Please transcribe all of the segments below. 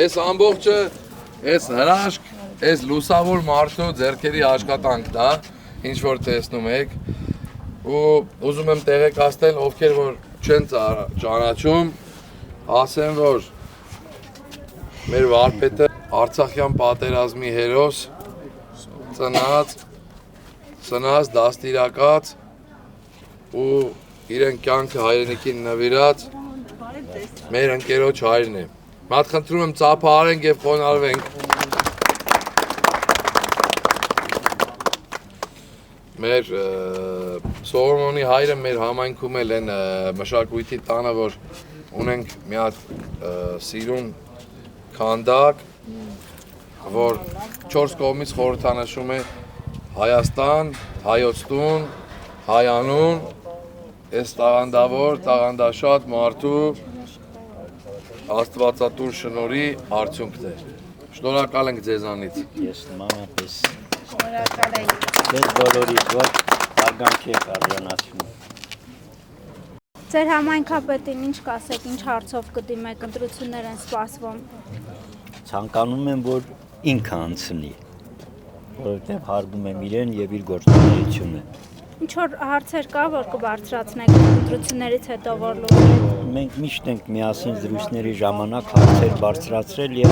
Այս ամբողջը, այս հրաշք, այս լուսավոր մարդու ձեռքերի աշխատանքն է, ինչ որ տեսնում եք, ու ուզում եմ տեղեկացնել, ովքեր որ չեն ճանաչում, ասեմ, որ մեր վարպետը Արցախյան պատերազմի հերոս, ծնած, դաստիարակած ու իրեն կյանքը հայրենիքին նվիրած մեր ընկերոջ հայրն է։ Մատ խնդրում եմ ծափահարենք և խոնարհվենք։ Մեր Սողոմոնի հայրը մեր համայնքում էլ են մշակույթի տանը, որ ունենք մի հատ սիրուն քանդակ, որ 4 կողմից խորհրդանշում է Հայաստան, հայոց տուն, հայանուն, այս տաղանդավոր, տաղանդաշատ մարդու աստվածատուր շնորհի արդյունքն է։ Շնորհակալ ենք ձեզանից։ Ես նմանապես շնորհակալ եմ։ Ձեզ բոլորիս որ արգանք եք արժանացնում։ Ձեր համայնքապետին ինչ կասեք, ինչ հարցով կդիմեք, ընտրություններ են սպասվում։ Ցանկանում եմ, որ ինքը անցնի, որովհետև հարգում եմ իրեն եւ իր գործունեությունը։ Ինչ որ հարցեր կա, որ կբարձրացնեք ընտրություններից հետո որ լուծվի։ Մենք միշտ ենք միասին զրույցների ժամանակ հարցեր բարձրացրել եւ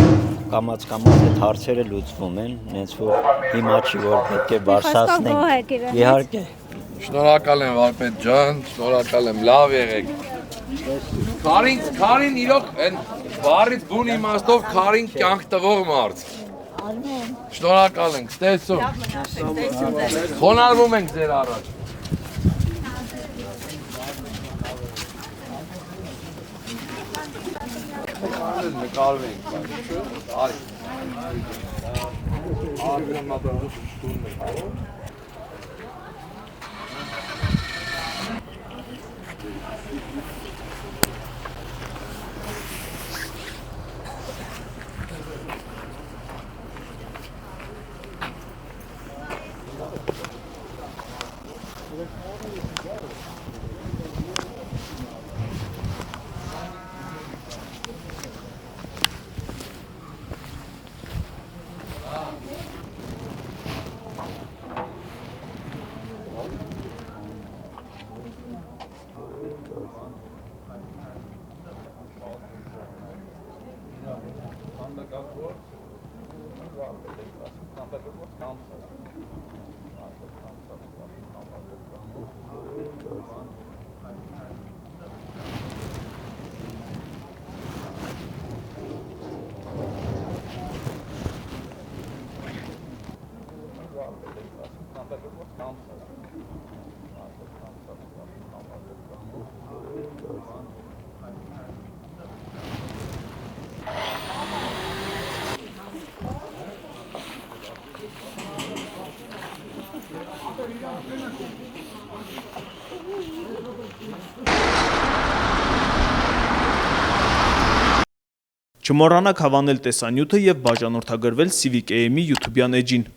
կամաց-կամաց այդ հարցերը լուծվում են, հենց որ հիմա չի որ պետք է բարձրացնենք։ Իհարկե։ Շնորհակալ եմ վարպետ ջան, շնորհակալ եմ, լավ եղեք։ Քարին իրոք այն բառից բուն իմաստով քարին կյանք տվող մարդ։ Շնորհակալ ենք, ստեսում։ Խոնարհվում ենք ձեր առաջ։ Նկարվենք, արի։ Չմոռանաք հավանել տեսանյութը և բաժանորդագրվել Civic AM-ի YouTube-յան էջին։